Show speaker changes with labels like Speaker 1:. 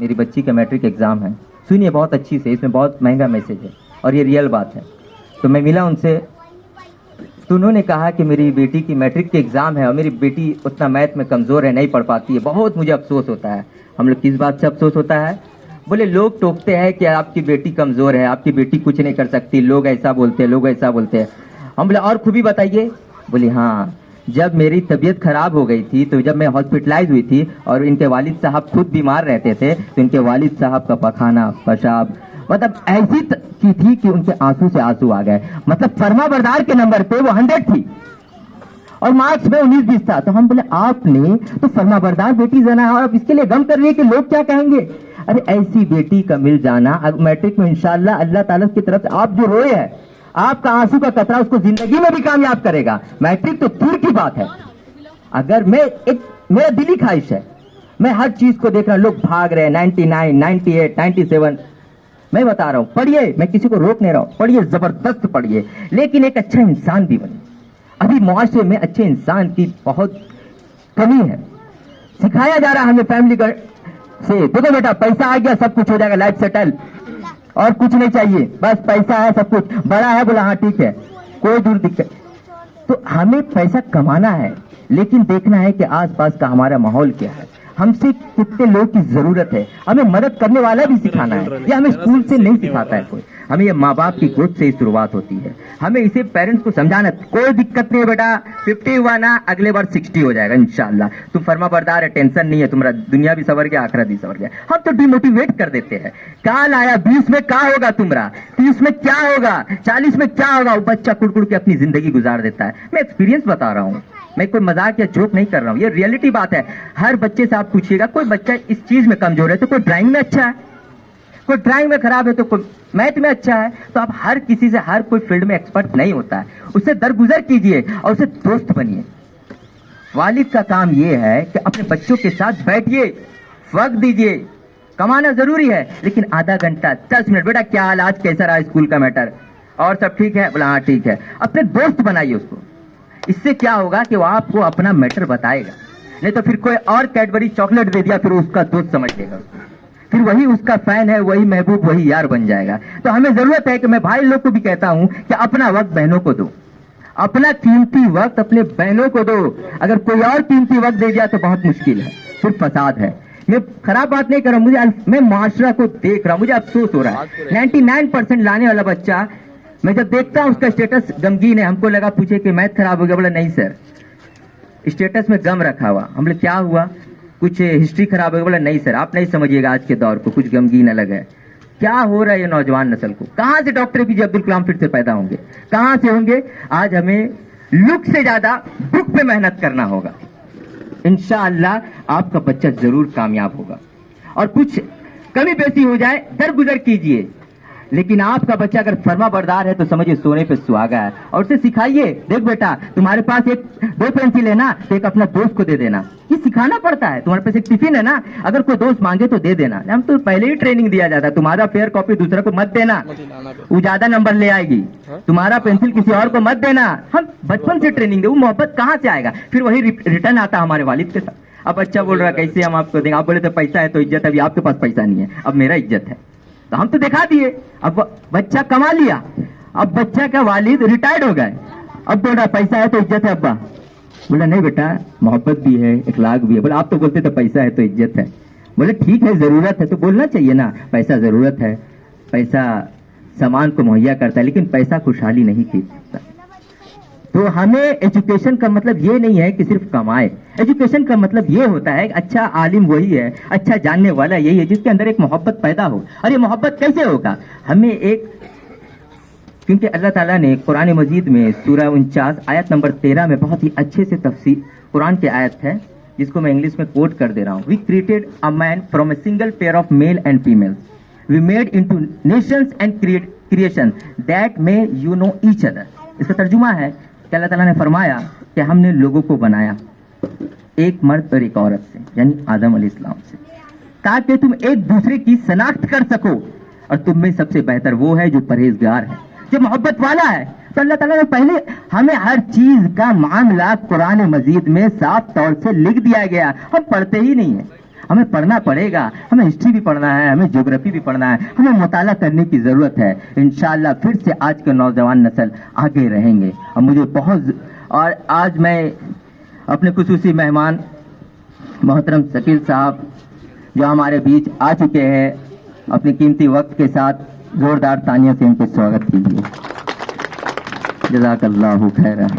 Speaker 1: मेरी बच्ची का मैट्रिक एग्ज़ाम है, सुनिए बहुत अच्छी से, इसमें बहुत महंगा मैसेज है और ये रियल बात है। तो मैं मिला उनसे, तो उन्होंने कहा कि मेरी बेटी की मैट्रिक के एग्ज़ाम है और मेरी बेटी उतना मैथ में कमज़ोर है, नहीं पढ़ पाती है, बहुत मुझे अफसोस होता है। हम लोग किस बात से अफसोस होता है? बोले लोग टोकते हैं कि आपकी बेटी कमज़ोर है, आपकी बेटी कुछ नहीं कर सकती, लोग ऐसा बोलते हैं, लोग ऐसा बोलते हैं। हम बोले और खूबी बताइए। बोले हाँ, जब मेरी तबीयत खराब हो गई थी, तो जब मैं हॉस्पिटलाइज हुई थी और इनके वालिद साहब खुद बीमार रहते थे, तो इनके वालिद साहब का पखाना, पेशाब, मतलब ऐसी की थी कि उनके आंसू से आंसू आ गए। मतलब फर्मा बरदार के नंबर पे वो 100 थी और मार्क्स में 19-20 था। तो हम बोले आपने तो फर्मा बरदार बेटी जना है और अब इसके लिए गम कर रही है कि लोग क्या कहेंगे। अरे ऐसी बेटी का मिल जाना, अब मैट्रिक में इंशाल्लाह अल्लाह ताला की तरफ से आप जो रोए है, आपका आंसू का कतरा उसको जिंदगी में भी कामयाब करेगा। मैट्रिक तो दूर की बात है। अगर मेरा दिली ख्वाहिश है, मैं हर चीज को देख रहा हूं, लोग भाग रहे हैं 99, 98, 97, मैं बता रहा हूं पढ़िए, मैं किसी को रोक नहीं रहा हूं, पढ़िए, जबरदस्त पढ़िए, लेकिन एक अच्छा इंसान भी बनिए। अभी मुआशरे में अच्छे इंसान की बहुत कमी है। सिखाया जा रहा है हमें फैमिली से, देखो बेटा पैसा आ गया सब कुछ हो जाएगा, लाइफ सेटल, और कुछ नहीं चाहिए, बस पैसा है सब कुछ, बड़ा है, बोला हाँ ठीक है, कोई दूर दिक्कत। तो हमें पैसा कमाना है, लेकिन देखना है कि आसपास का हमारा माहौल क्या है, हमसे कितने लोग की जरूरत है, हमें मदद करने वाला भी सिखाना है। ये हमें स्कूल से नहीं सिखाता है कोई, हमें ये माँ बाप की गोद से ही शुरुआत होती है। हमें इसे पेरेंट्स को समझाना, कोई दिक्कत नहीं है बेटा, 50 हुआ ना, अगले बार 60 हो जाएगा इंशाल्लाह, तुम फर्मा बरदार है, टेंशन नहीं है, तुम्हारा दुनिया भी सवर गया, आखिरत भी सवर गया। हम तो डिमोटिवेट कर देते हैं, काल आया 20 में क्या होगा तुम्हारा, 30 में क्या होगा, 40 में क्या होगा, वो बच्चा कुड़कुड़ के अपनी जिंदगी गुजार देता है। मैं एक्सपीरियंस बता रहा हूँ, मैं कोई मजाक या जोक नहीं कर रहा हूँ, ये रियलिटी बात है। हर बच्चे से आप पूछिएगा, कोई बच्चा इस चीज में कमजोर है तो कोई ड्राइंग में अच्छा है, कोई ड्राइंग में खराब है तो कोई मैथ में अच्छा है। तो आप हर किसी से, हर कोई फील्ड में एक्सपर्ट नहीं होता है, उससे दरगुजर कीजिए और उससे दोस्त बनिए। वालिद का काम ये है कि अपने बच्चों के साथ बैठिए, वक्त दीजिए। कमाना जरूरी है, लेकिन आधा घंटा 10 मिनट, बेटा क्या हाल, आज कैसा रहा स्कूल का मैटर, और सब ठीक है, बोला हाँ ठीक है। अपने दोस्त बनाइए उसको, इससे क्या होगा कि वो आपको अपना मैटर बताएगा। नहीं तो फिर कोई और कैडबरी चॉकलेट दे दिया, फिर उसका दोस्त समझ लेगा, फिर वही उसका फैन है, वही महबूब, वही यार बन जाएगा। तो हमें जरूरत है कि मैं भाई लोग को भी कहता हूं कि अपना वक्त बहनों को दो, अपना कीमती वक्त अपने बहनों को दो। अगर कोई और कीमती वक्त दे दिया तो बहुत मुश्किल है, फिर फसाद है। मैं खराब बात नहीं कर रहा हूं, मैं माशरा को देख रहा हूं, मुझे अफसोस हो रहा है। 99% लाने वाला बच्चा, मैं जब देखता हूं उसका स्टेटस गमगीन है, हमको लगा पूछे कि मैथ खराब हो गया, बोला नहीं सर, स्टेटस में गम रखा हुआ। हम बोले क्या हुआ, कुछ हिस्ट्री खराब हो गया, बोला नहीं सर आप नहीं समझिएगा, आज के दौर को कुछ गमगीन अलग है। क्या हो रहा है ये नौजवान नस्ल को, कहां से डॉक्टर पीजे अब्दुल कलाम फिर से पैदा होंगे, कहां से होंगे। आज हमें लुक से ज्यादा बुक पे मेहनत करना होगा, इंशाअल्लाह आपका बच्चा जरूर कामयाब होगा। और कुछ कमी पेशी हो जाए दरगुजर कीजिए, लेकिन आपका बच्चा अगर फर्मा बरदार है तो समझिए सोने पे सुहागा है। और उसे सिखाइए, देख बेटा तुम्हारे पास 2 पेंसिल है ना, तो एक अपना दोस्त को दे देना, ये सिखाना पड़ता है। तुम्हारे पास एक टिफिन है ना, अगर कोई दोस्त मांगे तो दे देना। हम तो पहले ही ट्रेनिंग दिया जाता है, तुम्हारा फेयर कॉपी दूसरे को मत देना, वो ज्यादा नंबर ले आएगी, तुम्हारा पेंसिल किसी और को मत देना। हम बचपन से ट्रेनिंग दे, वो मोहब्बत कहाँ से आएगा, फिर वही रिटर्न आता हमारे वालिद के साथ। अब बच्चा बोल रहा कैसे हम आपको देंगे, आप बोले तो पैसा है तो इज्जत, अभी आपके पास पैसा नहीं है, अब मेरा इज्जत है, तो हम तो दिखा दिए। अब बच्चा कमा लिया, अब बच्चा का वालिद रिटायर्ड हो गए, अब बोल रहा पैसा है तो इज्जत है। अब्बा बोला नहीं बेटा, मोहब्बत भी है, इखलाक भी है। बोला आप तो बोलते तो पैसा है तो इज्जत है। बोले ठीक है, जरूरत है तो बोलना चाहिए ना, पैसा जरूरत है, पैसा सामान को मुहैया करता है, लेकिन पैसा खुशहाली नहीं खरीद सकता। तो हमें एजुकेशन का मतलब ये नहीं है कि सिर्फ कमाए, एजुकेशन का मतलब ये होता है कि अच्छा आलिम वही है, अच्छा जानने वाला यही है जिसके अंदर एक मोहब्बत पैदा हो। और ये मोहब्बत कैसे होगा, हमें एक, क्योंकि अल्लाह ताला ने कुरान मजीद में सूरह 49 आयत नंबर 13 में बहुत ही अच्छे से तफसीर, कुरान की आयत है जिसको मैं इंग्लिश में कोट कर दे रहा हूँ। We created a man from a single pair of male and female, we made into nations and creation that may you know each other. इसका तर्जुमा है कि अल्लाह ताला ने फरमाया कि हमने लोगों को बनाया एक मर्द और एक औरत से, यानी आदम अलैहिस्सलाम से, ताकि तुम एक दूसरे की शनाख्त कर सको। और तुम में सबसे बेहतर वो है जो परहेजगार है, जो मोहब्बत वाला है। तो अल्लाह ताला ने पहले हमें हर चीज का मामला कुरान मजीद में साफ तौर से लिख दिया गया, हम पढ़ते ही नहीं है। हमें पढ़ना पड़ेगा, हमें हिस्ट्री भी पढ़ना है, हमें ज्योग्राफी भी पढ़ना है, हमें मुताला करने की ज़रूरत है। इंशाअल्लाह फिर से आज के नौजवान नस्ल आगे रहेंगे। और मुझे और आज मैं अपने खुसूसी मेहमान मोहतरम शकील साहब जो हमारे बीच आ चुके हैं, अपने कीमती वक्त के साथ जोरदार तालियों से इनको स्वागत कीजिए। जज़ाकल्लाहु खैरन।